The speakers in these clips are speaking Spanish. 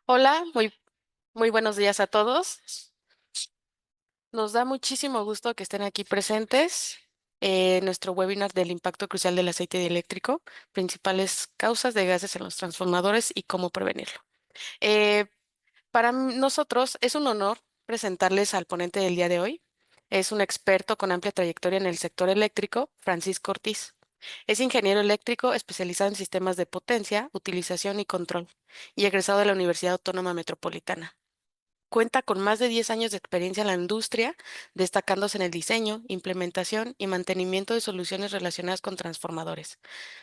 Hola, muy buenos días a todos. Nos da muchísimo gusto que estén aquí presentes en nuestro webinar del impacto crucial del aceite eléctrico, principales causas de gases en los transformadores y cómo prevenirlo. Eh, Nosotros es un honor presentarles al ponente del día de hoy. Es un experto con amplia trayectoria en el sector eléctrico, Francisco Ortiz. Es ingeniero eléctrico especializado en sistemas de potencia, utilización y control, y egresado de la Universidad Autónoma Metropolitana. Cuenta con más de 10 años de experiencia en la industria, destacándose en el diseño, implementación y mantenimiento de soluciones relacionadas con transformadores.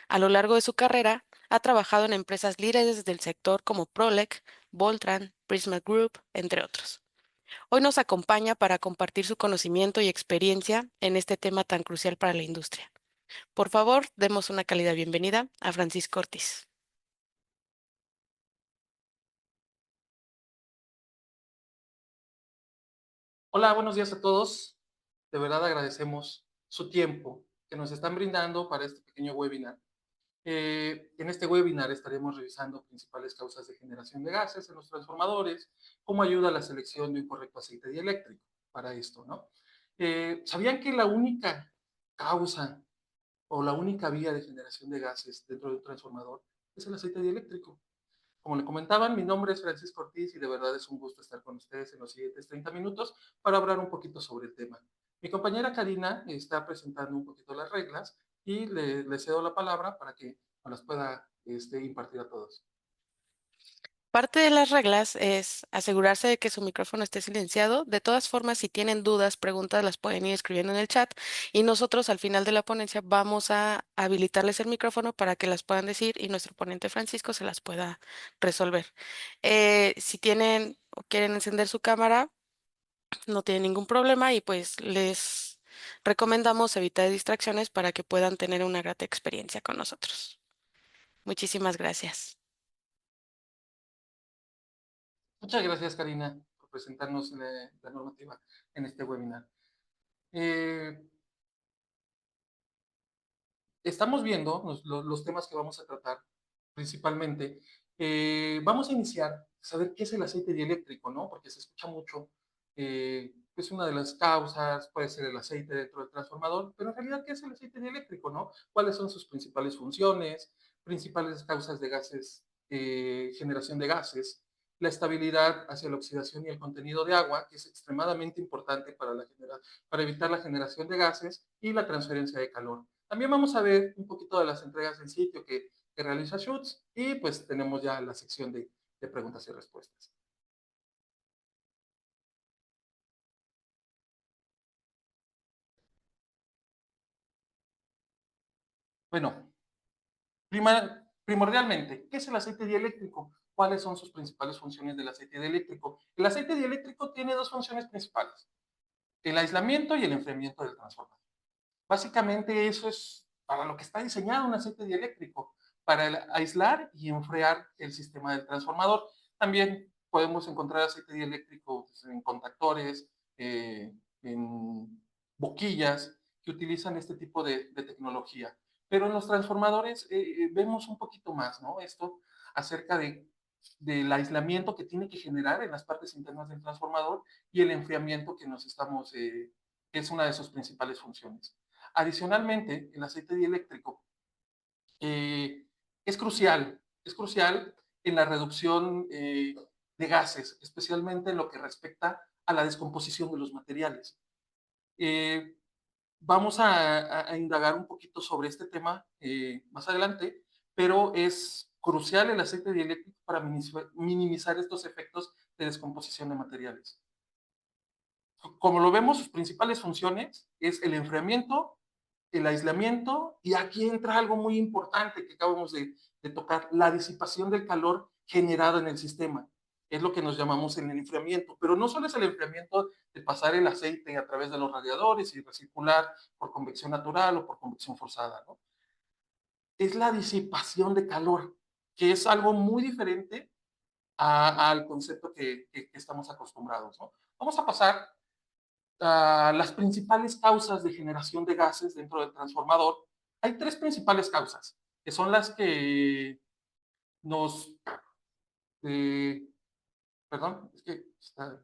A lo largo de su carrera, ha trabajado en empresas líderes del sector como Prolec, Voltran, Prisma Group, entre otros. Hoy nos acompaña para compartir su conocimiento y experiencia en este tema tan crucial para la industria. Por favor, demos una cálida bienvenida a Francisco Ortiz. Hola, buenos días a todos. De verdad agradecemos su tiempo que nos están brindando para este pequeño webinar. En este webinar estaremos revisando principales causas de generación de gases en los transformadores, cómo ayuda la selección de un correcto aceite dieléctrico para esto, ¿no? ¿Sabían que la única causa o la única vía de generación de gases dentro de un transformador es el aceite dieléctrico? Como le comentaban, mi nombre es Francisco Ortiz y de verdad es un gusto estar con ustedes en los siguientes 30 minutos para hablar un poquito sobre el tema. Mi compañera Karina está presentando un poquito las reglas y le cedo la palabra para que nos las pueda impartir a todos. Parte de las reglas es asegurarse de que su micrófono esté silenciado. De todas formas, si tienen dudas, preguntas, las pueden ir escribiendo en el chat y nosotros al final de la ponencia vamos a habilitarles el micrófono para que las puedan decir y nuestro ponente Francisco se las pueda resolver. Si tienen o quieren encender su cámara, no tienen ningún problema y pues les recomendamos evitar distracciones para que puedan tener una grata experiencia con nosotros. Muchísimas gracias. Muchas gracias, Karina, por presentarnos la normativa en este webinar. Eh, Estamos viendo los temas que vamos a tratar principalmente. Vamos a iniciar a saber qué es el aceite dieléctrico, ¿no? Porque se escucha mucho, es una de las causas, puede ser el aceite dentro del transformador, pero en realidad, ¿qué es el aceite dieléctrico, no? ¿Cuáles son sus principales funciones, principales causas de gases, generación de gases, la estabilidad hacia la oxidación y el contenido de agua, que es extremadamente importante para evitar la generación de gases y la transferencia de calor? También vamos a ver un poquito de las entregas en sitio que realiza Schutz y pues tenemos ya la sección de preguntas y respuestas. Bueno, primordialmente, ¿qué es el aceite dieléctrico? ¿Cuáles son sus principales funciones del aceite dieléctrico? El aceite dieléctrico tiene dos funciones principales, el aislamiento y el enfriamiento del transformador. Básicamente eso es para lo que está diseñado un aceite dieléctrico, para aislar y enfriar el sistema del transformador. También podemos encontrar aceite dieléctrico en contactores, en boquillas que utilizan este tipo de tecnología. Pero en los transformadores vemos un poquito más, ¿no? Esto acerca del aislamiento que tiene que generar en las partes internas del transformador y el enfriamiento que es una de sus principales funciones. Adicionalmente, el aceite dieléctrico eh, es crucial en la reducción de gases, especialmente en lo que respecta a la descomposición de los materiales. Eh, Vamos a indagar un poquito sobre este tema más adelante, pero es crucial el aceite dieléctrico para minimizar estos efectos de descomposición de materiales. Como lo vemos, sus principales funciones es el enfriamiento, el aislamiento, y aquí entra algo muy importante que acabamos de tocar, la disipación del calor generado en el sistema. Es lo que nos llamamos el enfriamiento, pero no solo es el enfriamiento de pasar el aceite a través de los radiadores y recircular por convección natural o por convección forzada, ¿no? Es la disipación de calor, que es algo muy diferente al concepto que estamos acostumbrados, ¿no? Vamos a pasar las principales causas de generación de gases dentro del transformador. Hay tres principales causas, que son las que nos Perdón, es que está...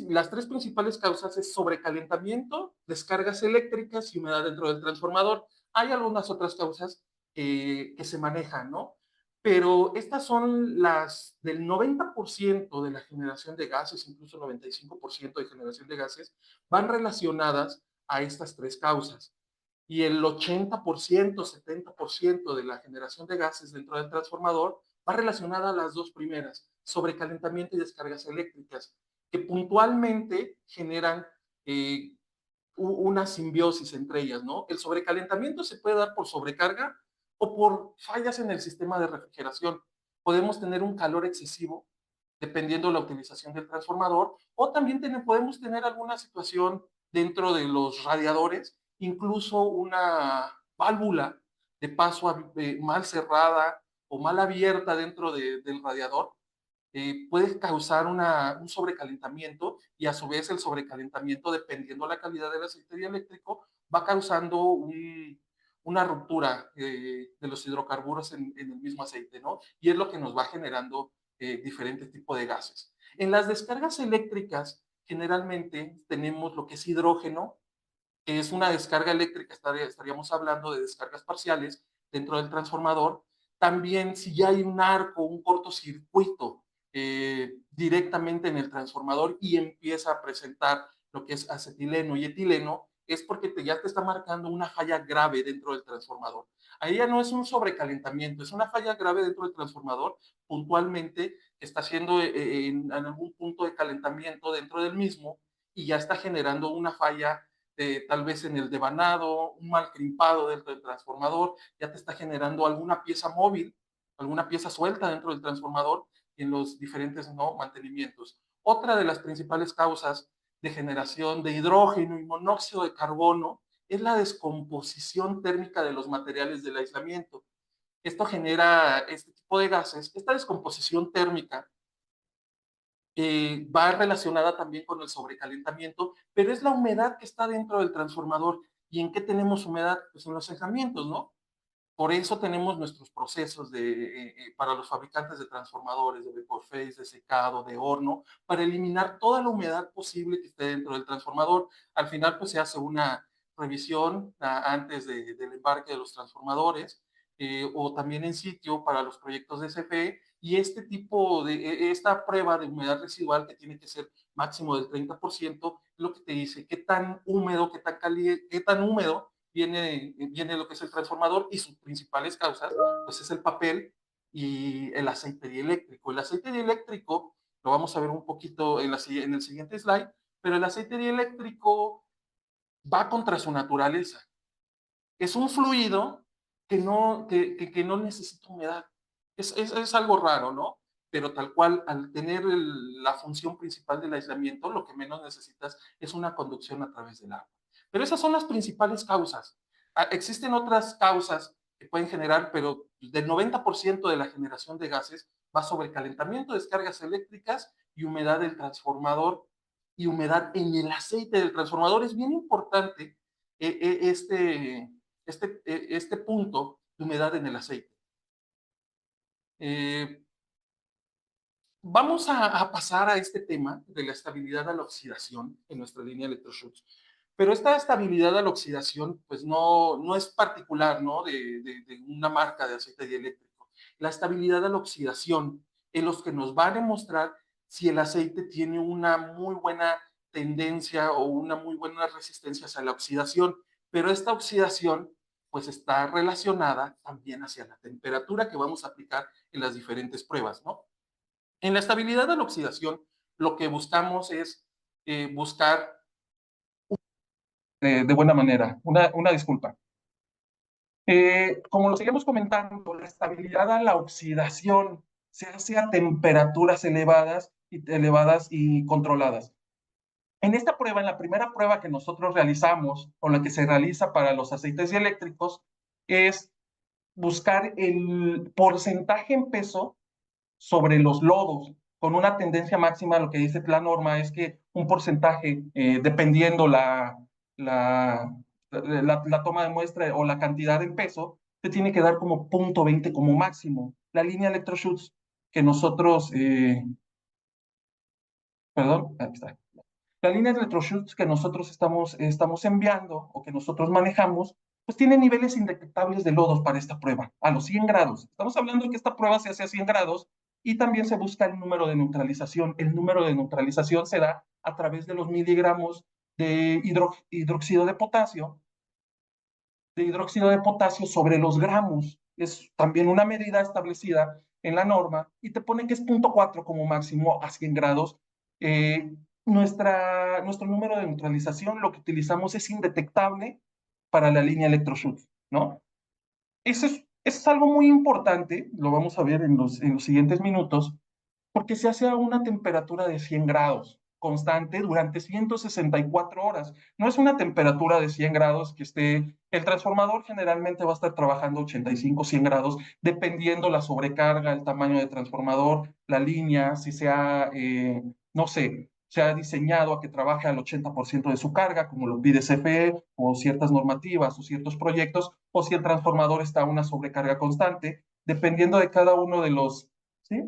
Las tres principales causas es sobrecalentamiento, descargas eléctricas y humedad dentro del transformador. Hay algunas otras causas que se manejan, ¿no? Pero estas son las del 90% de la generación de gases, incluso 95% de generación de gases, van relacionadas a estas tres causas. Y el 80%, 70% de la generación de gases dentro del transformador va relacionada a las dos primeras, sobrecalentamiento y descargas eléctricas, que puntualmente generan eh, una simbiosis entre ellas, ¿no? El sobrecalentamiento se puede dar por sobrecarga o por fallas en el sistema de refrigeración. Podemos tener un calor excesivo dependiendo de la utilización del transformador, o también podemos tener alguna situación dentro de los radiadores, incluso una válvula de paso mal cerrada o mal abierta dentro del radiador, puede causar un sobrecalentamiento, y a su vez el sobrecalentamiento, dependiendo de la calidad del aceite dieléctrico, va causando una ruptura de los hidrocarburos en el mismo aceite, ¿no? Y es lo que nos va generando diferentes tipos de gases. En las descargas eléctricas, generalmente tenemos lo que es hidrógeno, que es una descarga eléctrica, estaríamos hablando de descargas parciales dentro del transformador. También si ya hay un arco, un cortocircuito directamente en el transformador y empieza a presentar lo que es acetileno y etileno, es porque ya te está marcando una falla grave dentro del transformador. Ahí ya no es un sobrecalentamiento, es una falla grave dentro del transformador, puntualmente está haciendo en algún punto de calentamiento dentro del mismo, y ya está generando una falla tal vez en el devanado, un mal crimpado dentro del transformador, ya te está generando alguna pieza móvil, alguna pieza suelta dentro del transformador en los diferentes, ¿no?, mantenimientos. Otra de las principales causas de generación de hidrógeno y monóxido de carbono es la descomposición térmica de los materiales del aislamiento. Esto genera este tipo de gases. Esta descomposición térmica va relacionada también con el sobrecalentamiento, pero es la humedad que está dentro del transformador. ¿Y en qué tenemos humedad? Pues en los aislamientos, ¿no? Por eso tenemos nuestros procesos para los fabricantes de transformadores, de vapor phase, de secado, de horno, para eliminar toda la humedad posible que esté dentro del transformador. Al final, pues se hace una revisión antes del embarque de los transformadores, o también en sitio para los proyectos de CFE, y esta prueba de humedad residual, que tiene que ser máximo del 30%, es lo que te dice qué tan húmedo, qué tan caliente, qué tan húmedo viene lo que es el transformador, y sus principales causas, pues es el papel y el aceite dieléctrico. El aceite dieléctrico lo vamos a ver un poquito en el siguiente slide, pero el aceite dieléctrico va contra su naturaleza. Es un fluido que no necesita humedad. Es algo raro, ¿no? Pero tal cual, al tener la función principal del aislamiento, lo que menos necesitas es una conducción a través del agua. Pero esas son las principales causas. Existen otras causas que pueden generar, pero del 90% de la generación de gases va sobre calentamiento, descargas eléctricas y humedad del transformador y humedad en el aceite del transformador. Es bien importante eh, eh, este, este punto de humedad en el aceite. Eh, Vamos a pasar a este tema de la estabilidad a la oxidación en nuestra línea de electroshocks. Pero esta estabilidad a la oxidación, pues no es particular, ¿no?, de una marca de aceite dieléctrico. La estabilidad a la oxidación es lo que nos va a demostrar si el aceite tiene una muy buena tendencia o una muy buena resistencia hacia la oxidación. Pero esta oxidación, pues está relacionada también hacia la temperatura que vamos a aplicar en las diferentes pruebas, ¿no? En la estabilidad de la oxidación, lo que buscamos es buscar de buena manera. Una disculpa. Como lo seguimos comentando, la estabilidad a la oxidación se hace a temperaturas elevadas y controladas. En esta prueba, en la primera prueba que nosotros realizamos, o la que se realiza para los aceites dieléctricos, es buscar el porcentaje en peso sobre los lodos, con una tendencia máxima. Lo que dice la norma es que un porcentaje, dependiendo la toma de muestra o la cantidad en peso, te tiene que dar como 0.20 como máximo. La línea electroshoots que nosotros perdón, ahí está. La línea de electroshoots que nosotros estamos enviando o que nosotros manejamos, pues tiene niveles indetectables de lodos para esta prueba, a los 100 grados. Estamos hablando de que esta prueba se hace a 100 grados y también se busca el número de neutralización. El número de neutralización se da a través de los miligramos de hidróxido de potasio sobre los gramos. Es también una medida establecida en la norma y te pone que es 0.4 como máximo a 100 grados. Nuestro número de neutralización, lo que utilizamos es indetectable para la línea electroshoot, ¿no? Eso es algo muy importante, lo vamos a ver en los siguientes minutos, porque se hace a una temperatura de 100 grados constante durante 164 horas. No es una temperatura de 100 grados que esté, el transformador generalmente va a estar trabajando 85, 100 grados, dependiendo la sobrecarga, el tamaño de transformador, la línea, si sea, no sé, se ha diseñado a que trabaje al 80% de su carga, como lo pide CFE, o ciertas normativas, o ciertos proyectos, o si el transformador está a una sobrecarga constante, dependiendo de cada uno de los, ¿sí?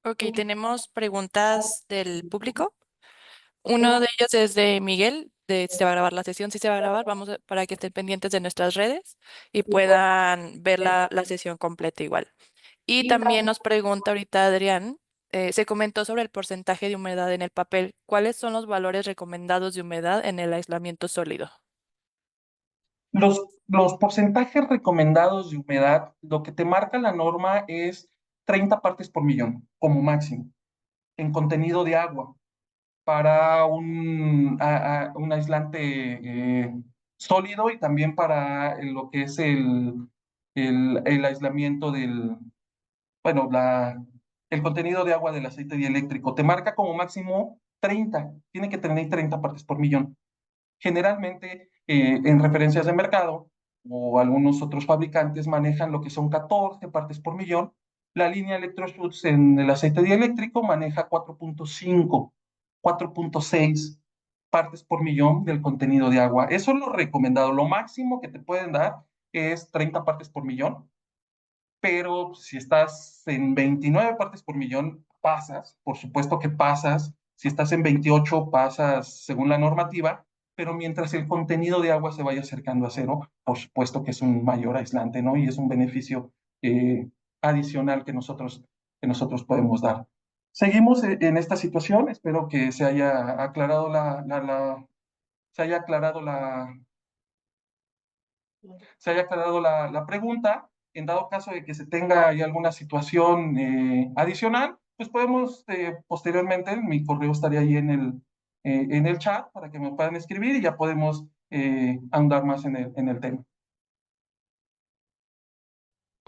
Ok, tenemos preguntas del público. Uno de ellos es de Miguel, de si se va a grabar la sesión, si se va a grabar, para que estén pendientes de nuestras redes y puedan ver la sesión completa igual. Y también nos pregunta ahorita Adrián, se comentó sobre el porcentaje de humedad en el papel. ¿Cuáles son los valores recomendados de humedad en el aislamiento sólido? Los porcentajes recomendados de humedad, lo que te marca la norma es 30 partes por millón, como máximo, en contenido de agua, para un aislante sólido y también para lo que es el aislamiento bueno, el contenido de agua del aceite dieléctrico. Te marca como máximo 30, tiene que tener 30 partes por millón. Generalmente, en referencias de mercado o algunos otros fabricantes manejan lo que son 14 partes por millón. La línea Electroshoots en el aceite dieléctrico maneja 4.5, 4.6 partes por millón del contenido de agua. Eso es lo recomendado. Lo máximo que te pueden dar es 30 partes por millón, pero si estás en 29 partes por millón, pasas, por supuesto que pasas. Si estás en 28, pasas según la normativa, pero mientras el contenido de agua se vaya acercando a cero, por supuesto que es un mayor aislante, ¿no? Y es un beneficio adicional que nosotros podemos dar. Seguimos en esta situación, espero que se haya aclarado la pregunta. En dado caso de que se tenga ahí alguna situación adicional, pues podemos posteriormente, mi correo estaría ahí en el chat para que me puedan escribir y ya podemos ahondar más en el tema.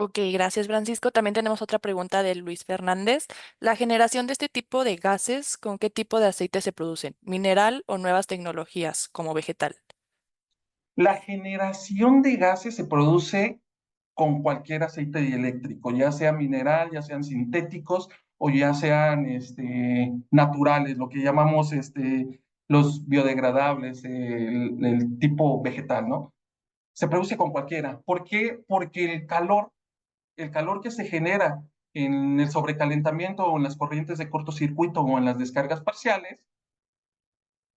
Ok, gracias Francisco. También tenemos otra pregunta de Luis Fernández. La generación de este tipo de gases, ¿con qué tipo de aceite se producen? ¿Mineral o nuevas tecnologías como vegetal? La generación de gases se produce con cualquier aceite dieléctrico, ya sea mineral, ya sean sintéticos o ya sean naturales, lo que llamamos los biodegradables, el tipo vegetal, ¿no? Se produce con cualquiera. ¿Por qué? Porque el calor que se genera en el sobrecalentamiento o en las corrientes de cortocircuito o en las descargas parciales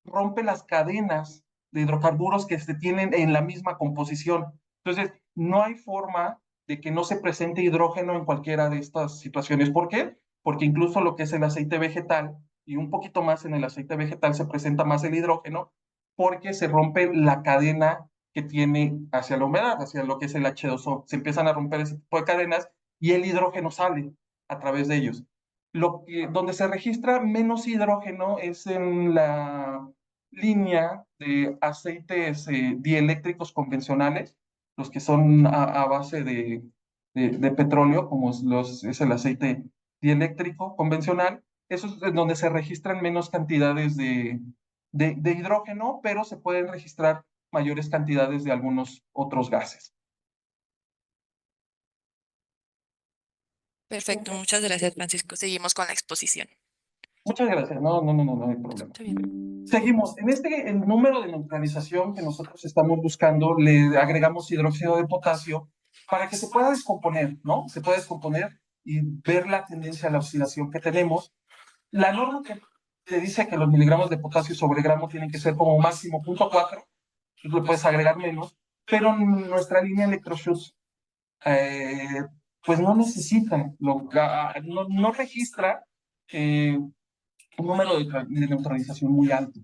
rompe las cadenas de hidrocarburos que se tienen en la misma composición. Entonces, no hay forma de que no se presente hidrógeno en cualquiera de estas situaciones. ¿Por qué? Porque incluso lo que es el aceite vegetal y un poquito más en el aceite vegetal se presenta más el hidrógeno porque se rompe la cadena que tiene hacia la humedad, hacia lo que es el H2O. Se empiezan a romper ese tipo de cadenas y el hidrógeno sale a través de ellos. Donde se registra menos hidrógeno es en la línea de aceites dieléctricos convencionales, los que son a base de petróleo, como es el aceite dieléctrico convencional. Eso es donde se registran menos cantidades de hidrógeno, pero se pueden registrar mayores cantidades de algunos otros gases. Perfecto, muchas gracias Francisco. Seguimos con la exposición. Muchas gracias. No, no, no, no, no hay problema. Está bien. Seguimos. El número de neutralización que nosotros estamos buscando, le agregamos hidróxido de potasio para que se pueda descomponer, ¿no? Se pueda descomponer y ver la tendencia a la oxidación que tenemos. La norma te dice que los miligramos de potasio sobre gramo tienen que ser como máximo 0.4, tú le puedes agregar menos, pero nuestra línea electroshoots eh, pues no necesita, no registra un número de neutralización muy alto.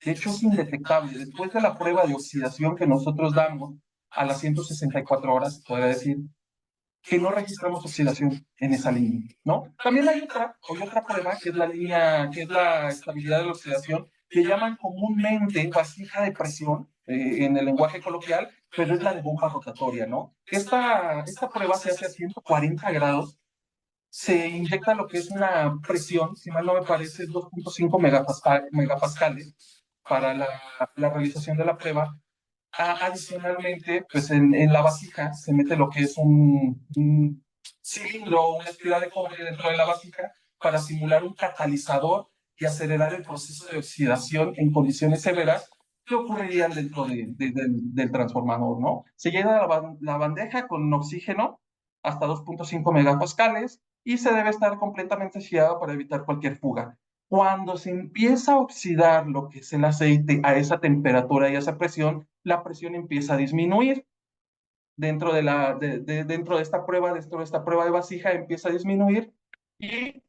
De hecho, es indetectable. Después de la prueba de oxidación que nosotros damos a las 164 horas, podría decir que no registramos oxidación en esa línea, ¿no? También hay otra prueba, que es la línea, que es la estabilidad de la oxidación, que llaman comúnmente vasija de presión en el lenguaje coloquial, pero es la de bomba rotatoria, ¿no? Esta prueba se hace a 140 grados, se inyecta lo que es una presión, si mal no me parece, es 2.5 megapascales para la realización de la prueba. Adicionalmente, pues en la vasija se mete lo que es un cilindro, una espiral de cobre dentro de la vasija para simular un catalizador y acelerar el proceso de oxidación en condiciones severas que ocurrirían dentro del transformador, ¿no? Se llena la bandeja con oxígeno hasta 2.5 megapascales y se debe estar completamente sellada para evitar cualquier fuga. Cuando se empieza a oxidar lo que es el aceite a esa temperatura y a esa presión, la presión empieza a disminuir. Dentro de esta prueba de vasija empieza a disminuir y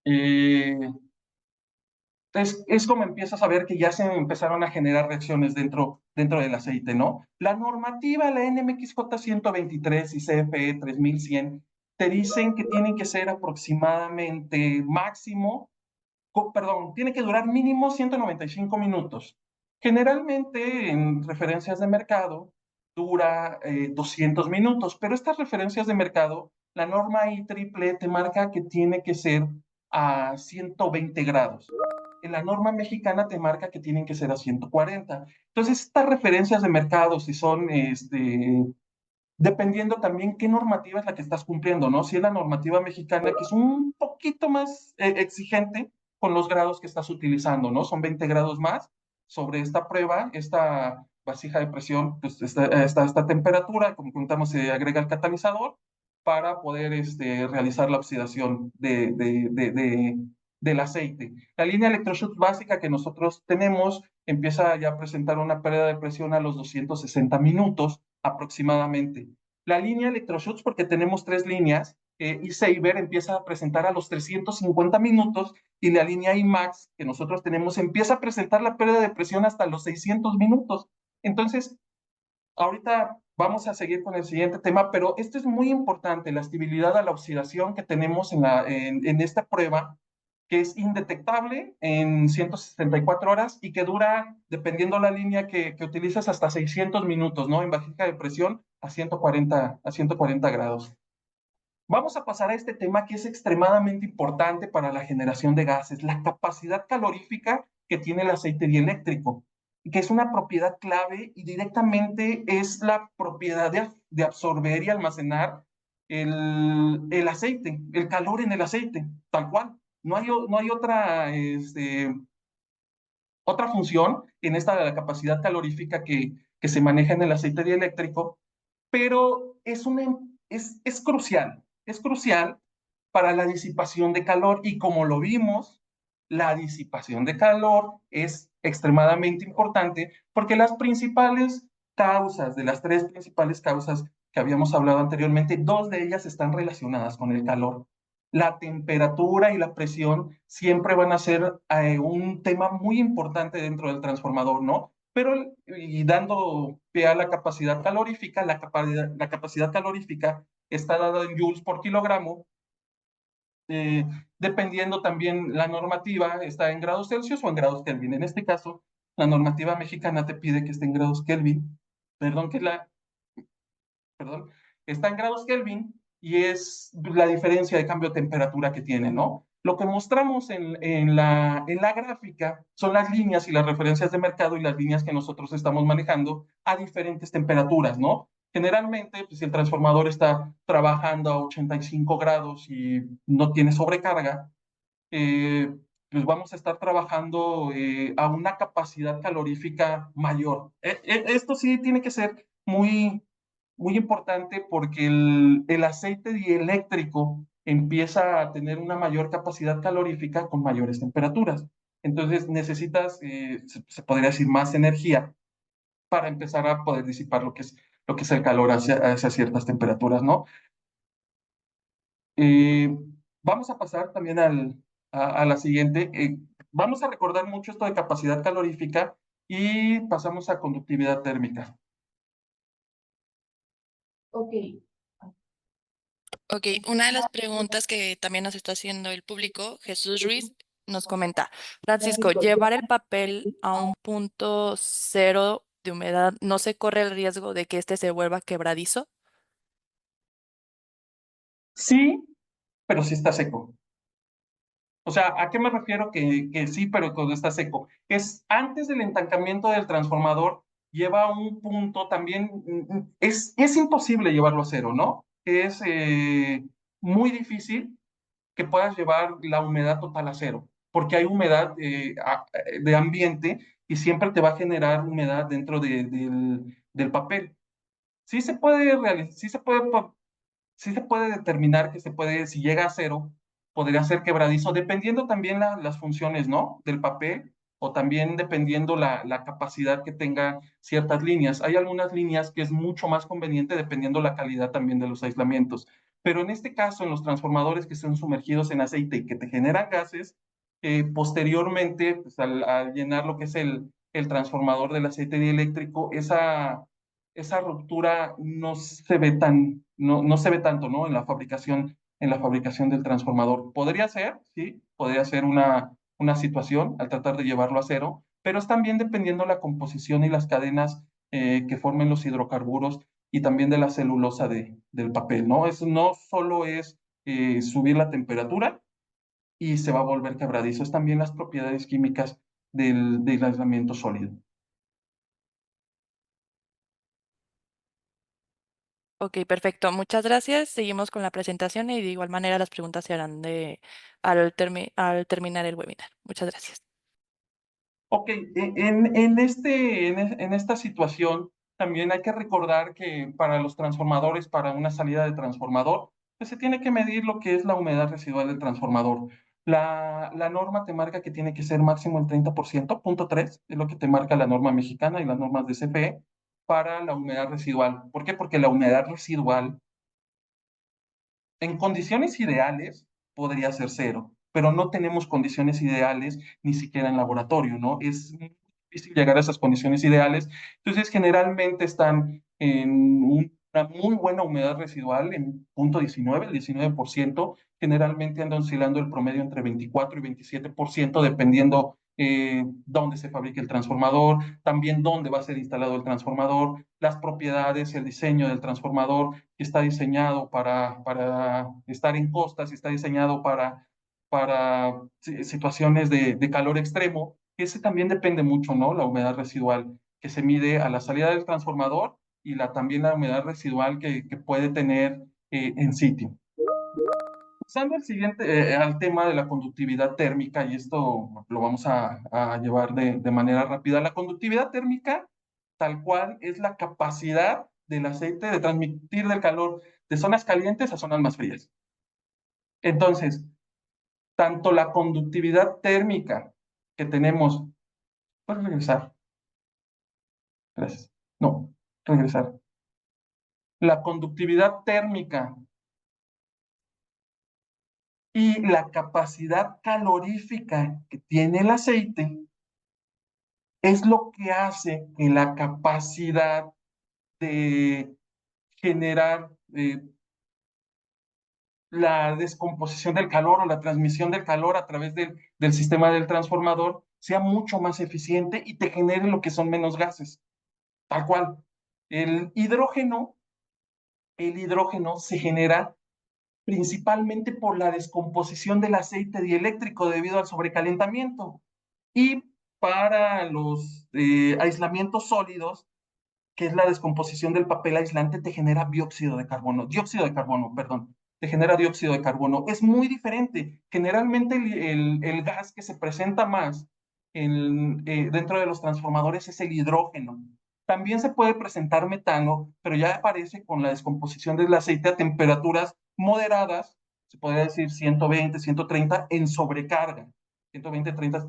eh, es como empiezas a ver que ya se empezaron a generar reacciones dentro del aceite, ¿no? La normativa, la NMXJ 123 y CFE 3100, te dicen que tienen que ser aproximadamente tiene que durar mínimo 195 minutos. Generalmente en referencias de mercado dura 200 minutos, pero estas referencias de mercado, la norma IEEE te marca que tiene que ser a 120 grados. En la norma mexicana te marca que tienen que ser a 140. Entonces, estas referencias de mercado, si son dependiendo también qué normativa es la que estás cumpliendo, ¿no? Si es la normativa mexicana, que es un poquito más exigente con los grados que estás utilizando, ¿no? Son 20 grados más sobre esta prueba, esta vasija de presión, pues esta temperatura, como contamos, se agrega el catalizador para poder realizar la oxidación del aceite. La línea electroshoot básica que nosotros tenemos empieza ya a presentar una pérdida de presión a los 260 minutos aproximadamente. La línea electroshoots, porque tenemos tres líneas, y Saber empieza a presentar a los 350 minutos y la línea IMAX que nosotros tenemos empieza a presentar la pérdida de presión hasta los 600 minutos. Entonces, ahorita vamos a seguir con el siguiente tema, pero esto es muy importante, la estabilidad a la oxidación que tenemos en esta prueba, que es indetectable en 164 horas y que dura, dependiendo la línea que utilices, hasta 600 minutos, ¿no? En vasija de presión a 140 grados. Vamos a pasar a este tema que es extremadamente importante para la generación de gases, la capacidad calorífica que tiene el aceite dieléctrico, que es una propiedad clave y directamente es la propiedad de absorber y almacenar el aceite, el calor en el aceite, tal cual. No hay otra función en esta de la capacidad calorífica que se maneja en el aceite dieléctrico, pero es crucial para la disipación de calor y como lo vimos, la disipación de calor es extremadamente importante porque las principales causas, de las tres principales causas que habíamos hablado anteriormente, dos de ellas están relacionadas con el calor. La temperatura y la presión siempre van a ser un tema muy importante dentro del transformador, ¿no? Pero, y dando pie a la capacidad calorífica, la capacidad calorífica está dada en joules por kilogramo, eh, dependiendo también la normativa, está en grados Celsius o en grados Kelvin. En este caso, la normativa mexicana te pide que esté en grados Kelvin, perdón, perdón, está en grados Kelvin y es la diferencia de cambio de temperatura que tiene, ¿no? Lo que mostramos en la gráfica son las líneas y las referencias de mercado y las líneas que nosotros estamos manejando a diferentes temperaturas, ¿no? Generalmente, pues, si el transformador está trabajando a 85 grados y no tiene sobrecarga, eh, pues vamos a estar trabajando a una capacidad calorífica mayor. Esto sí tiene que ser muy importante porque el aceite dieléctrico empieza a tener una mayor capacidad calorífica con mayores temperaturas. Entonces necesitas, se podría decir, más energía para empezar a poder disipar lo que es el calor hacia ciertas temperaturas, ¿no? Eh, Vamos a pasar también a la siguiente. Vamos a recordar mucho esto de capacidad calorífica y pasamos a conductividad térmica. Ok, Ok, una de las preguntas que también nos está haciendo el público, Jesús Ruiz, nos comenta, Francisco, ¿llevar el papel a un punto cero de humedad no se corre el riesgo de que este se vuelva quebradizo? Sí, pero sí está seco. O sea, ¿a qué me refiero que sí, pero cuando está seco? Es antes del entancamiento del transformador, lleva a un punto también, es imposible llevarlo a cero, ¿no? Es muy difícil que puedas llevar la humedad total a cero, porque hay humedad de ambiente y siempre te va a generar humedad dentro del papel. Sí se puede realizar, sí se puede determinar que se puede, si llega a cero, podría ser quebradizo, dependiendo también las funciones, ¿no? Del papel o también dependiendo la capacidad que tenga ciertas líneas. Hay algunas líneas que es mucho más conveniente dependiendo la calidad también de los aislamientos. Pero en este caso, en los transformadores que son sumergidos en aceite y que te generan gases, posteriormente, pues, al llenar lo que es el transformador del aceite dieléctrico, esa ruptura no se ve no se ve tanto, ¿no? En la fabricación del transformador. Podría ser, sí, podría ser una situación al tratar de llevarlo a cero, pero es también dependiendo la composición y las cadenas que formen los hidrocarburos y también de la celulosa del papel, ¿no? No solo es subir la temperatura y se va a volver quebradizo, es también las propiedades químicas del aislamiento sólido. Ok, perfecto. Muchas gracias. Seguimos con la presentación y de igual manera las preguntas se harán al terminar el webinar. Muchas gracias. Ok, en esta situación también hay que recordar que para los transformadores, para una salida de transformador, pues se tiene que medir lo que es la humedad residual del transformador. La norma te marca que tiene que ser máximo el 30%, punto 3, es lo que te marca la norma mexicana y las normas de CFE para la humedad residual. ¿Por qué? Porque la humedad residual en condiciones ideales podría ser cero, pero no tenemos condiciones ideales ni siquiera en laboratorio, ¿no? Es muy difícil llegar a esas condiciones ideales. Entonces, generalmente están en una muy buena humedad residual, en punto 19, el 19%. Generalmente anda oscilando el promedio entre 24 y 27%, dependiendo dónde se fabrique el transformador, también dónde va a ser instalado el transformador, las propiedades, el diseño del transformador, que está diseñado para estar en costas, está diseñado para situaciones de calor extremo. Ese también depende mucho, ¿no? La humedad residual que se mide a la salida del transformador y también la humedad residual que puede tener en sitio. Pasando al tema de la conductividad térmica, y esto lo vamos a llevar de manera rápida. La conductividad térmica, tal cual, es la capacidad del aceite de transmitir el calor de zonas calientes a zonas más frías. Entonces, tanto la conductividad térmica que tenemos, ¿puedes regresar? Gracias. No, regresar. La conductividad térmica y la capacidad calorífica que tiene el aceite es lo que hace que la capacidad de generar la descomposición del calor o la transmisión del calor a través del sistema del transformador sea mucho más eficiente y te genere lo que son menos gases, tal cual. El hidrógeno, el hidrógeno se genera principalmente por la descomposición del aceite dieléctrico debido al sobrecalentamiento. Y para los aislamientos sólidos, que es la descomposición del papel aislante, te genera dióxido de carbono, perdón, te genera dióxido de carbono. Es muy diferente. Generalmente el gas que se presenta más dentro de los transformadores es el hidrógeno. También se puede presentar metano, pero ya aparece con la descomposición del aceite a temperaturas moderadas, se podría decir 120, 130 en sobrecarga, 120, 30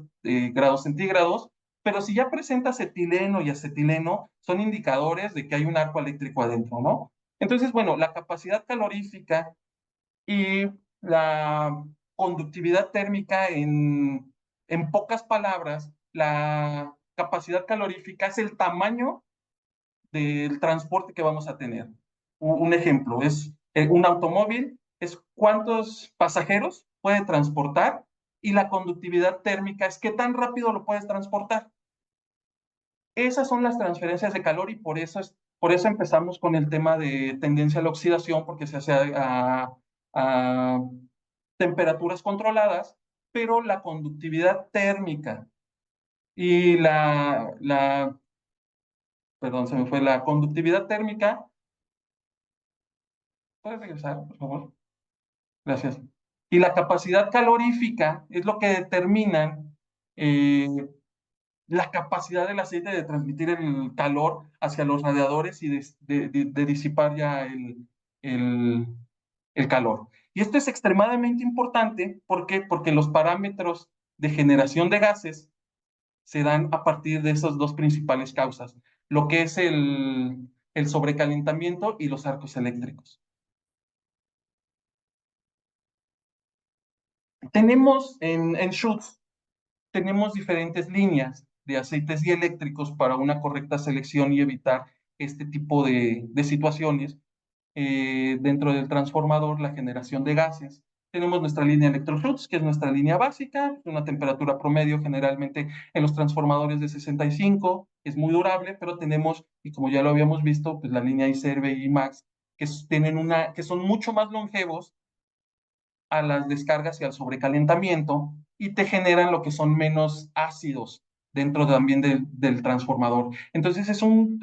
grados centígrados, pero si ya presentas etileno y acetileno, son indicadores de que hay un arco eléctrico adentro, ¿no? Entonces, bueno, la capacidad calorífica y la conductividad térmica, en pocas palabras, la capacidad calorífica es el tamaño del transporte que vamos a tener. Un ejemplo es un automóvil, es cuántos pasajeros puede transportar, y la conductividad térmica es qué tan rápido lo puedes transportar. Esas son las transferencias de calor y por eso empezamos con el tema de tendencia a la oxidación, porque se hace a temperaturas controladas, pero la conductividad térmica y perdón, se me fue, la conductividad térmica. ¿Puedes regresar, por favor? Gracias. Y la capacidad calorífica es lo que determina eh, la capacidad del aceite de transmitir el calor hacia los radiadores y de disipar ya el, el calor. Y esto es extremadamente importante. ¿Por qué? Porque los parámetros de generación de gases se dan a partir de esas dos principales causas, lo que es el sobrecalentamiento y los arcos eléctricos. Tenemos en Schutz, tenemos diferentes líneas de aceites dieléctricos para una correcta selección y evitar este tipo de situaciones. Dentro del transformador, la generación de gases. Tenemos nuestra línea Electroschutz, que es nuestra línea básica, una temperatura promedio generalmente en los transformadores de 65, es muy durable, pero tenemos, y como ya lo habíamos visto, pues la línea Icerbe y Max, que son mucho más longevos a las descargas y al sobrecalentamiento, y te generan lo que son menos ácidos dentro también del transformador. Entonces son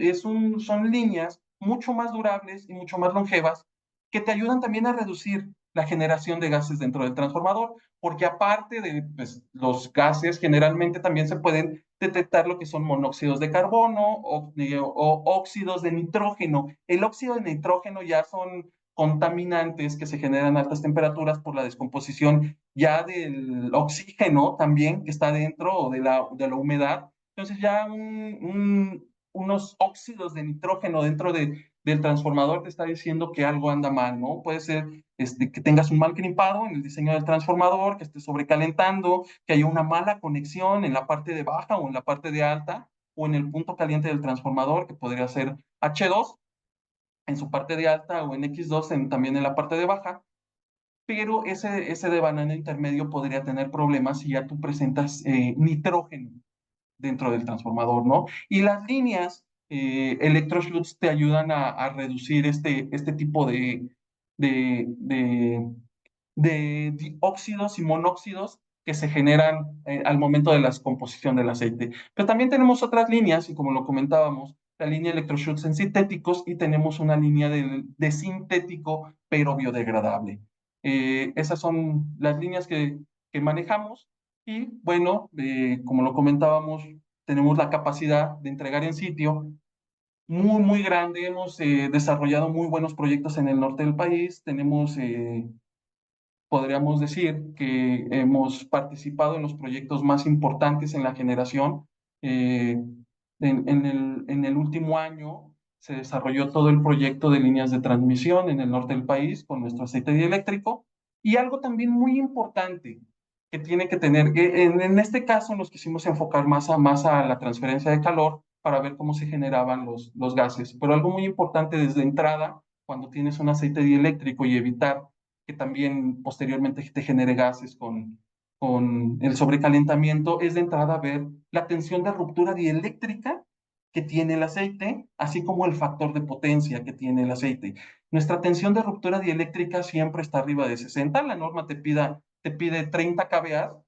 líneas mucho más durables y mucho más longevas, que te ayudan también a reducir la generación de gases dentro del transformador, porque aparte de pues, los gases, generalmente también se pueden detectar lo que son monóxidos de carbono o óxidos de nitrógeno. El óxido de nitrógeno ya son contaminantes que se generan a altas temperaturas por la descomposición ya del oxígeno también que está dentro de la humedad. Entonces ya unos óxidos de nitrógeno dentro del transformador te está diciendo que algo anda mal, ¿no? Puede ser que tengas un mal crimpado en el diseño del transformador, que esté sobrecalentando, que haya una mala conexión en la parte de baja o en la parte de alta, o en el punto caliente del transformador, que podría ser H2 en su parte de alta o en X2 también en la parte de baja, pero ese de banana intermedio podría tener problemas si ya tú presentas nitrógeno dentro del transformador, ¿no? Y las líneas Electroschutz te ayudan a reducir este tipo de, de, de dióxidos y monóxidos que se generan al momento de la descomposición del aceite. Pero también tenemos otras líneas, y como lo comentábamos, la línea Electroschutz en sintéticos, y tenemos una línea de sintético pero biodegradable. Esas son las líneas que manejamos, y bueno, como lo comentábamos, tenemos la capacidad de entregar en sitio muy, muy grande. Hemos desarrollado muy buenos proyectos en el norte del país. Podríamos decir que hemos participado en los proyectos más importantes en la generación. Eh, en el último año se desarrolló todo el proyecto de líneas de transmisión en el norte del país con nuestro aceite dieléctrico. Y algo también muy importante que tiene que tener, en este caso nos quisimos enfocar más a la transferencia de calor para ver cómo se generaban los gases. Pero algo muy importante desde entrada, cuando tienes un aceite dieléctrico, y evitar que también posteriormente te genere gases con el sobrecalentamiento, es de entrada ver la tensión de ruptura dieléctrica que tiene el aceite, así como el factor de potencia que tiene el aceite. Nuestra tensión de ruptura dieléctrica siempre está arriba de 60. La norma te pide 30 kVA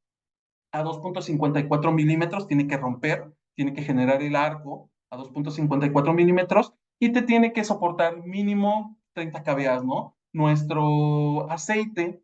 a 2.54 milímetros, tiene que romper, tiene que generar el arco a 2.54 milímetros, y te tiene que soportar mínimo 30 kVA, ¿no? Nuestro aceite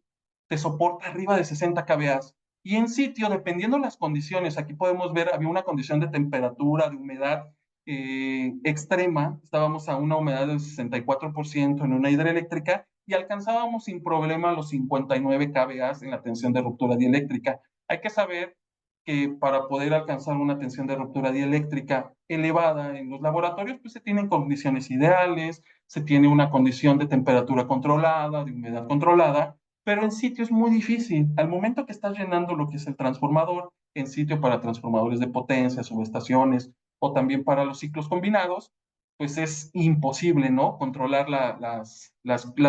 te soporta arriba de 60 kVA. Y en sitio, dependiendo las condiciones, aquí podemos ver, había una condición de temperatura, de humedad extrema, estábamos a una humedad del 64% en una hidroeléctrica, y alcanzábamos sin problema los 59 kVA en la tensión de ruptura dieléctrica. Hay que saber que para poder alcanzar una tensión de ruptura dieléctrica elevada en los laboratorios, pues se tienen condiciones ideales, se tiene una condición de temperatura controlada, de humedad controlada, pero en sitio es muy difícil. Al momento que estás llenando lo que es el transformador, en sitio para transformadores de potencia, subestaciones o también para los ciclos combinados, pues es imposible, ¿no? Controlar las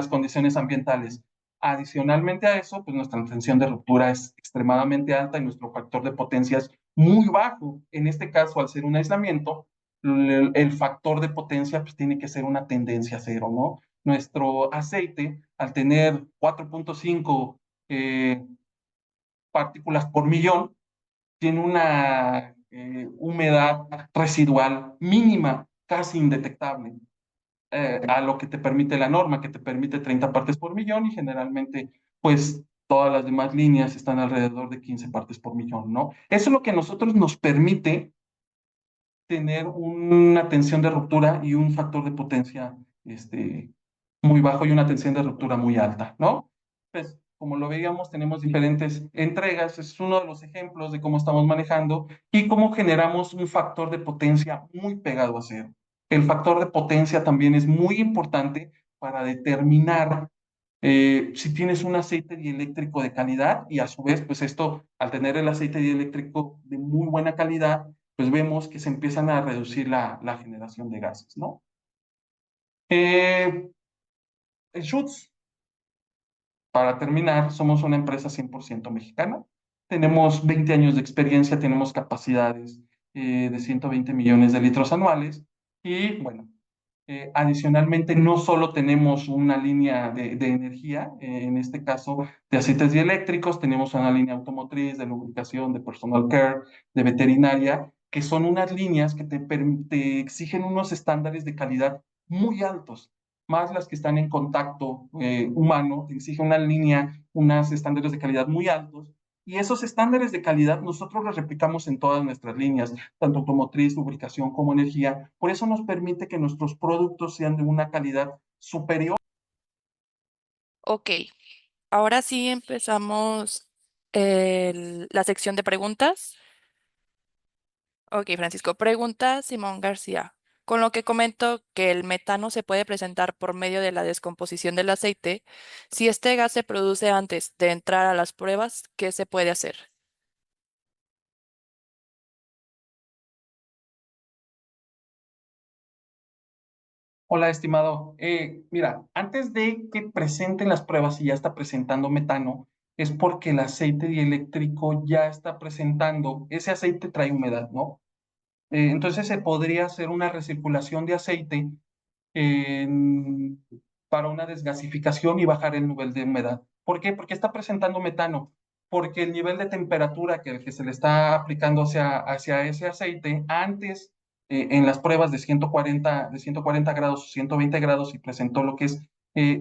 condiciones ambientales. Adicionalmente a eso, pues nuestra tensión de ruptura es extremadamente alta y nuestro factor de potencia es muy bajo. En este caso, al ser un aislamiento, el factor de potencia pues tiene que ser una tendencia a cero, ¿no? Nuestro aceite, al tener 4.5 partículas por millón, tiene una humedad residual mínima, casi indetectable, a lo que te permite la norma, que te permite 30 partes por millón y generalmente, pues, todas las demás líneas están alrededor de 15 partes por millón, ¿no? Eso es lo que a nosotros nos permite tener una tensión de ruptura y un factor de potencia muy bajo y una tensión de ruptura muy alta, ¿no? Pues como lo veíamos, tenemos diferentes entregas, es uno de los ejemplos de cómo estamos manejando y cómo generamos un factor de potencia muy pegado a cero. El factor de potencia también es muy importante para determinar si tienes un aceite dieléctrico de calidad y a su vez, pues esto, al tener el aceite dieléctrico de muy buena calidad, pues vemos que se empiezan a reducir la generación de gases, ¿no? En Schutz, para terminar, somos una empresa 100% mexicana. Tenemos 20 años de experiencia, tenemos capacidades de 120 millones de litros anuales y bueno, adicionalmente, no solo tenemos una línea de energía, en este caso de aceites dieléctricos, tenemos una línea automotriz, de lubricación, de personal care, de veterinaria, que son unas líneas que te exigen unos estándares de calidad muy altos, más las que están en contacto humano, te exigen una línea, unos estándares de calidad muy altos. Y esos estándares de calidad nosotros los replicamos en todas nuestras líneas, tanto automotriz, lubricación como energía. Por eso nos permite que nuestros productos sean de una calidad superior. Ok, ahora sí empezamos la sección de preguntas. Ok, Francisco, pregunta Simón García. Con lo que comento que el metano se puede presentar por medio de la descomposición del aceite, si este gas se produce antes de entrar a las pruebas, ¿qué se puede hacer? Hola, estimado. Mira, antes de que presenten las pruebas y ya está presentando metano, es porque el aceite dieléctrico ya está presentando, ese aceite trae humedad, ¿no? Entonces se podría hacer una recirculación de aceite en- para una desgasificación y bajar el nivel de humedad. ¿Por qué? Porque está presentando metano, porque el nivel de temperatura que se le está aplicando hacia ese aceite antes, en las pruebas de 140 grados o 120 grados y presentó lo que es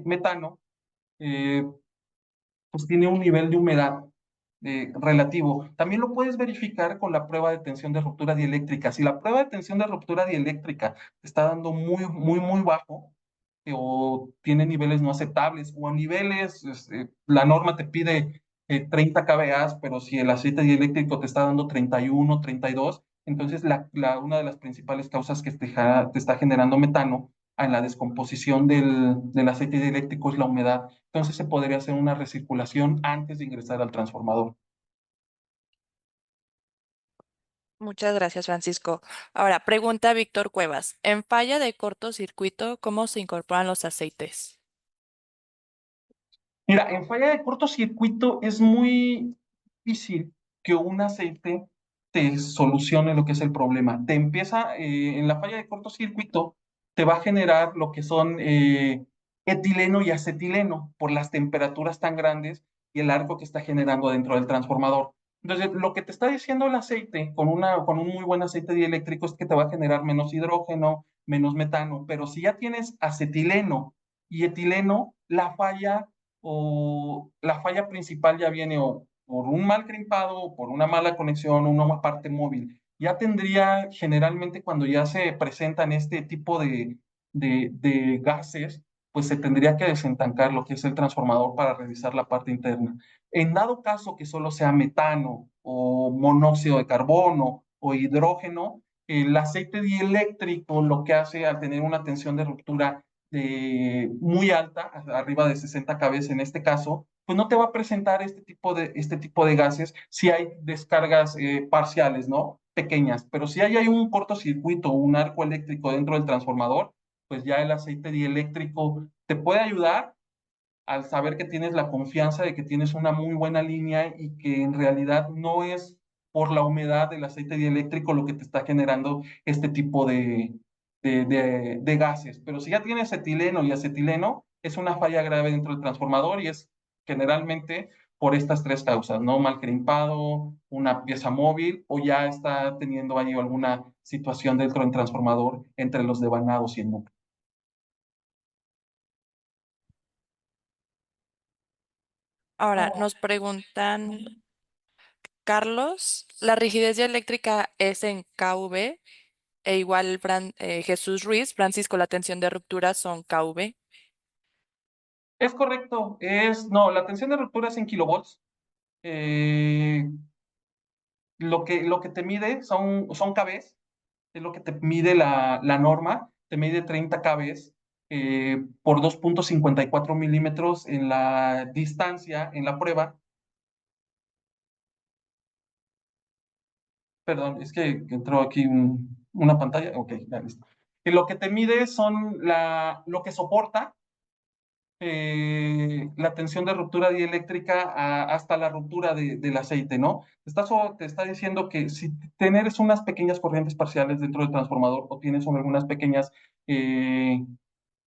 metano, eh, pues tiene un nivel de humedad relativo. También lo puedes verificar con la prueba de tensión de ruptura dieléctrica. Si la prueba de tensión de ruptura dieléctrica te está dando muy, muy, muy bajo, o tiene niveles no aceptables, o a niveles, la norma te pide 30 kVA, pero si el aceite dieléctrico te está dando 31, 32, entonces una de las principales causas que te está generando metano en la descomposición del aceite dieléctrico es la humedad. Entonces se podría hacer una recirculación antes de ingresar al transformador. Muchas gracias, Francisco. Ahora, pregunta Víctor Cuevas. En falla de cortocircuito, ¿cómo se incorporan los aceites? Mira, en falla de cortocircuito es muy difícil que un aceite te solucione lo que es el problema. En la falla de cortocircuito, te va a generar lo que son etileno y acetileno por las temperaturas tan grandes y el arco que está generando dentro del transformador. Entonces, lo que te está diciendo el aceite con un muy buen aceite dieléctrico es que te va a generar menos hidrógeno, menos metano, pero si ya tienes acetileno y etileno, la falla principal ya viene o por un mal crimpado o por una mala conexión o una parte móvil. Ya tendría generalmente cuando ya se presentan este tipo de gases, pues se tendría que desentancar lo que es el transformador para revisar la parte interna. En dado caso que solo sea metano o monóxido de carbono o hidrógeno, el aceite dieléctrico lo que hace al tener una tensión de ruptura muy alta, arriba de 60 kV en este caso, pues no te va a presentar este tipo de gases si hay descargas parciales, ¿no? Pequeñas, pero si hay un cortocircuito o un arco eléctrico dentro del transformador, pues ya el aceite dieléctrico te puede ayudar al saber que tienes la confianza de que tienes una muy buena línea y que en realidad no es por la humedad del aceite dieléctrico lo que te está generando este tipo de gases. Pero si ya tienes etileno y acetileno, es una falla grave dentro del transformador y es generalmente por estas tres causas, ¿no? Mal crimpado, una pieza móvil o ya está teniendo ahí alguna situación dentro del transformador entre los devanados y el núcleo. Ahora, nos preguntan, Carlos, ¿la rigidez dieléctrica es en kV? E igual Jesús Ruiz, Francisco, la tensión de ruptura son kV. Es correcto, no, la tensión de ruptura es en kilovolts. Eh, lo que te mide son kVs, es lo que te mide la norma, te mide 30 kVs por 2,54 milímetros en la distancia, en la prueba. Perdón, es que entró aquí una pantalla. Ok, ya listo. Y lo que te mide son lo que soporta la tensión de ruptura dieléctrica hasta la ruptura del aceite, ¿no? Te está diciendo que si tienes unas pequeñas corrientes parciales dentro del transformador o tienes algunas pequeñas eh,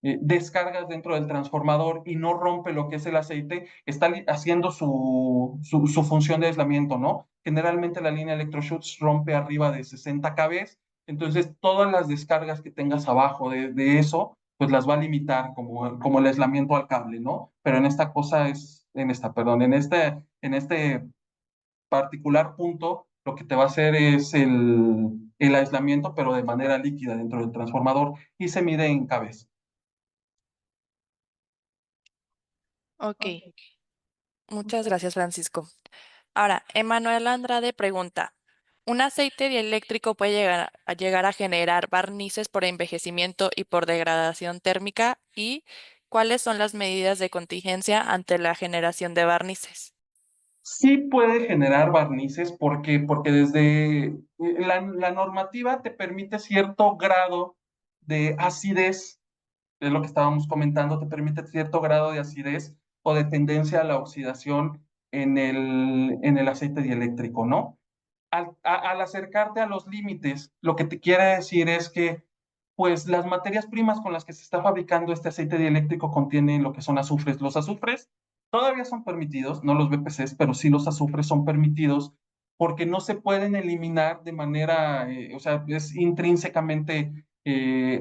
descargas dentro del transformador y no rompe lo que es el aceite, está haciendo su función de aislamiento, ¿no? Generalmente la línea electroshoots rompe arriba de 60 kV, entonces todas las descargas que tengas abajo de eso, pues las va a limitar como el aislamiento al cable, ¿no? Pero en este particular punto, lo que te va a hacer es el aislamiento, pero de manera líquida dentro del transformador y se mide en kV. Ok, muchas gracias, Francisco. Ahora, Emanuel Andrade pregunta, ¿un aceite dieléctrico puede llegar a generar barnices por envejecimiento y por degradación térmica? ¿Y cuáles son las medidas de contingencia ante la generación de barnices? Sí puede generar barnices porque desde la normativa te permite cierto grado de acidez, es lo que estábamos comentando, te permite cierto grado de acidez o de tendencia a la oxidación en el aceite dieléctrico, ¿no? Al acercarte a los límites, lo que te quiere decir es que, pues, las materias primas con las que se está fabricando este aceite dieléctrico contienen lo que son azufres. Los azufres todavía son permitidos, no los BPCs, pero sí los azufres son permitidos porque no se pueden eliminar de manera, o sea, es intrínsecamente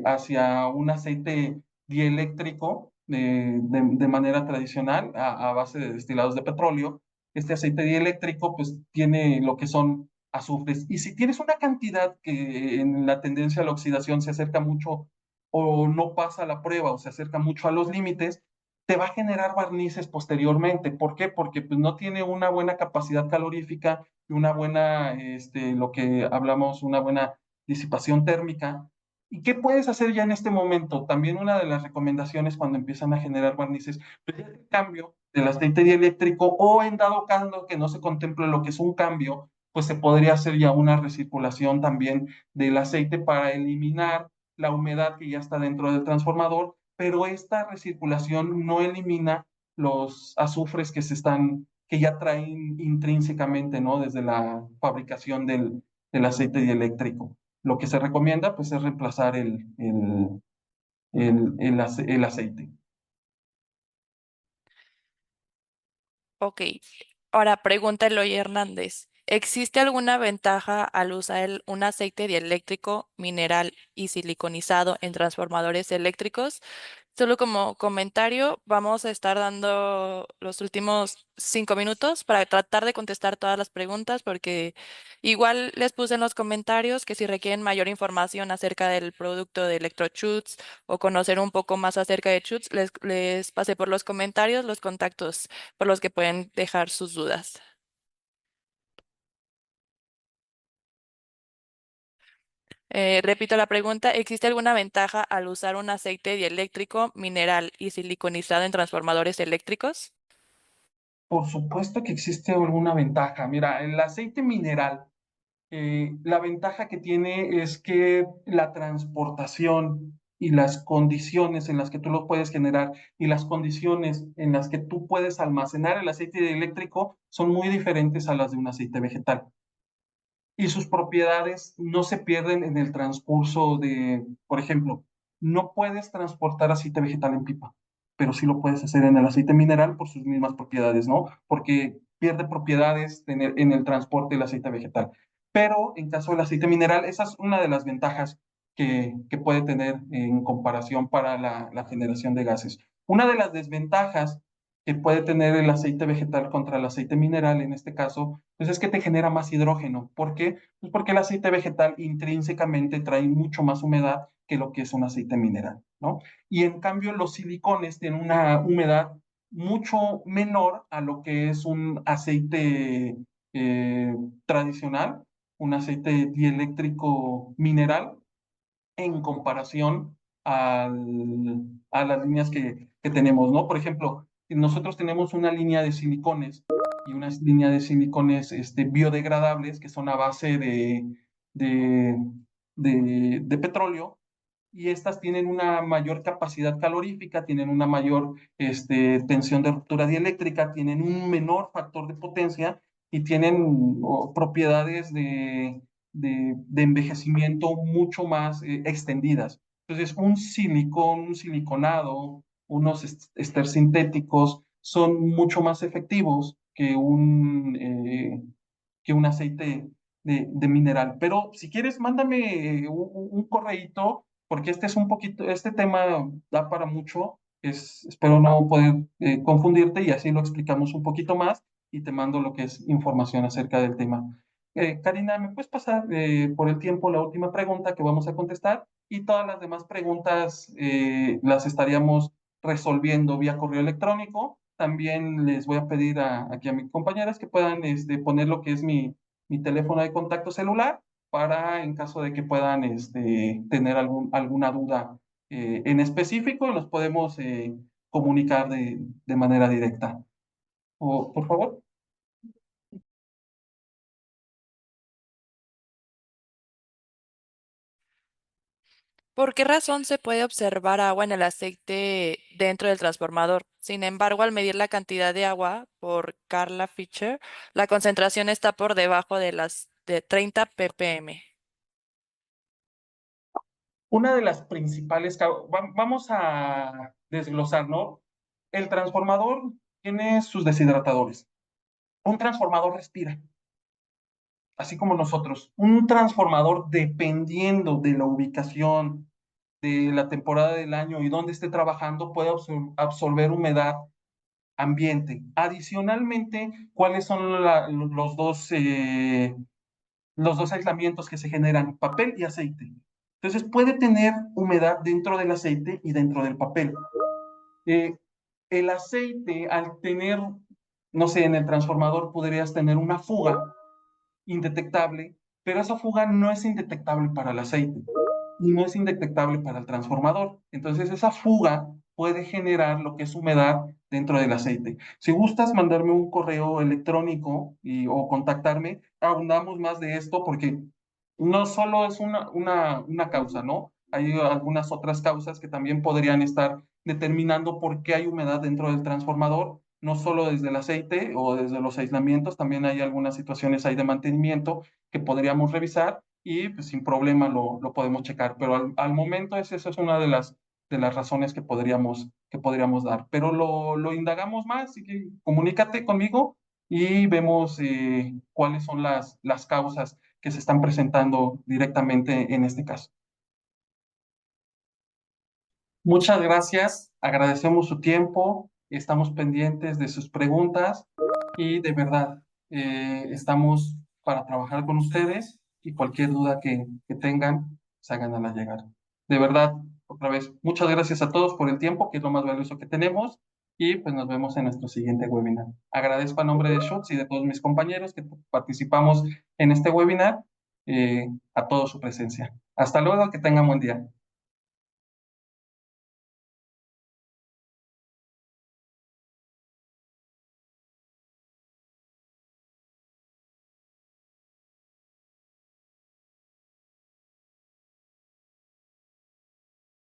hacia un aceite dieléctrico de manera tradicional a base de destilados de petróleo. Este aceite dieléctrico pues tiene lo que son azufres. Y si tienes una cantidad que en la tendencia a la oxidación se acerca mucho o no pasa la prueba o se acerca mucho a los límites, te va a generar barnices posteriormente. ¿Por qué? Porque pues, no tiene una buena capacidad calorífica y una buena, lo que hablamos, una buena disipación térmica. ¿Y qué puedes hacer ya en este momento? También una de las recomendaciones cuando empiezan a generar barnices, pues ya el cambio del aceite dieléctrico o en dado caso que no se contemple lo que es un cambio, pues se podría hacer ya una recirculación también del aceite para eliminar la humedad que ya está dentro del transformador, pero esta recirculación no elimina los azufres que ya traen intrínsecamente, ¿no? Desde la fabricación del aceite dieléctrico. Lo que se recomienda, pues, es reemplazar el aceite. Ok, ahora pregunta Eloy Hernández. ¿Existe alguna ventaja al usar un aceite dieléctrico, mineral y siliconizado en transformadores eléctricos? Solo como comentario, vamos a estar dando los últimos 5 minutos para tratar de contestar todas las preguntas, porque igual les puse en los comentarios que si requieren mayor información acerca del producto de Electrochutes o conocer un poco más acerca de Chutes, les pasé por los comentarios los contactos por los que pueden dejar sus dudas. Repito la pregunta, ¿existe alguna ventaja al usar un aceite dieléctrico, mineral y siliconizado en transformadores eléctricos? Por supuesto que existe alguna ventaja. Mira, el aceite mineral, la ventaja que tiene es que la transportación y las condiciones en las que tú lo puedes generar y las condiciones en las que tú puedes almacenar el aceite eléctrico son muy diferentes a las de un aceite vegetal y sus propiedades no se pierden en el transcurso de, por ejemplo, no puedes transportar aceite vegetal en pipa, pero sí lo puedes hacer en el aceite mineral por sus mismas propiedades, ¿no? Porque pierde propiedades en el transporte del aceite vegetal. Pero en caso del aceite mineral, esa es una de las ventajas que puede tener en comparación para la generación de gases. Una de las desventajas que puede tener el aceite vegetal contra el aceite mineral, en este caso, pues es que te genera más hidrógeno. ¿Por qué? Pues porque el aceite vegetal intrínsecamente trae mucho más humedad que lo que es un aceite mineral, ¿no? Y en cambio los silicones tienen una humedad mucho menor a lo que es un aceite tradicional, un aceite dieléctrico mineral, en comparación a las líneas que tenemos, ¿no? Por ejemplo, nosotros tenemos una línea de silicones y una línea de silicones biodegradables que son a base de, de petróleo y estas tienen una mayor capacidad calorífica, tienen una mayor tensión de ruptura dieléctrica, tienen un menor factor de potencia y tienen propiedades de envejecimiento mucho más extendidas. Entonces, un silicón, un siliconado, unos ester sintéticos son mucho más efectivos que un aceite de mineral. Pero si quieres, mándame un correíto, porque este es un poquito, este tema da para mucho. Espero no poder confundirte y así lo explicamos un poquito más y te mando lo que es información acerca del tema. Karina, ¿me puedes pasar por el tiempo la última pregunta que vamos a contestar? Y todas las demás preguntas las estaríamos resolviendo vía correo electrónico. También les voy a pedir aquí a mis compañeras que puedan poner lo que es mi teléfono de contacto celular para en caso de que puedan tener alguna duda en específico, nos podemos comunicar de manera directa. Por favor. ¿Por qué razón se puede observar agua en el aceite dentro del transformador? Sin embargo, al medir la cantidad de agua por Carla Fischer, la concentración está por debajo de las de 30 ppm. Una de las principales, vamos a desglosar, ¿no? El transformador tiene sus deshidratadores. Un transformador respira, así como nosotros. Un transformador, dependiendo de la ubicación, de la temporada del año y dónde esté trabajando, puede absorber humedad ambiente. Adicionalmente, ¿cuáles son los dos aislamientos que se generan? Papel y aceite. Entonces, puede tener humedad dentro del aceite y dentro del papel. Eh, el aceite, al tener, no sé, en el transformador podrías tener una fuga indetectable, pero esa fuga no es indetectable para el aceite y no es indetectable para el transformador. Entonces, esa fuga puede generar lo que es humedad dentro del aceite. Si gustas mandarme un correo electrónico o contactarme, abundamos más de esto porque no solo es una causa, ¿no? Hay algunas otras causas que también podrían estar determinando por qué hay humedad dentro del transformador, no solo desde el aceite o desde los aislamientos, también hay algunas situaciones ahí de mantenimiento que podríamos revisar y pues, sin problema lo podemos checar. Pero al momento esa es una de las razones que podríamos dar. Pero lo indagamos más, así que comunícate conmigo y vemos cuáles son las causas que se están presentando directamente en este caso. Muchas gracias, agradecemos su tiempo, estamos pendientes de sus preguntas y de verdad estamos para trabajar con ustedes y cualquier duda que tengan, se hagan a la llegar. De verdad, otra vez, muchas gracias a todos por el tiempo, que es lo más valioso que tenemos, y pues nos vemos en nuestro siguiente webinar. Agradezco a nombre de Schutz y de todos mis compañeros que participamos en este webinar, a todos su presencia. Hasta luego, que tengan buen día.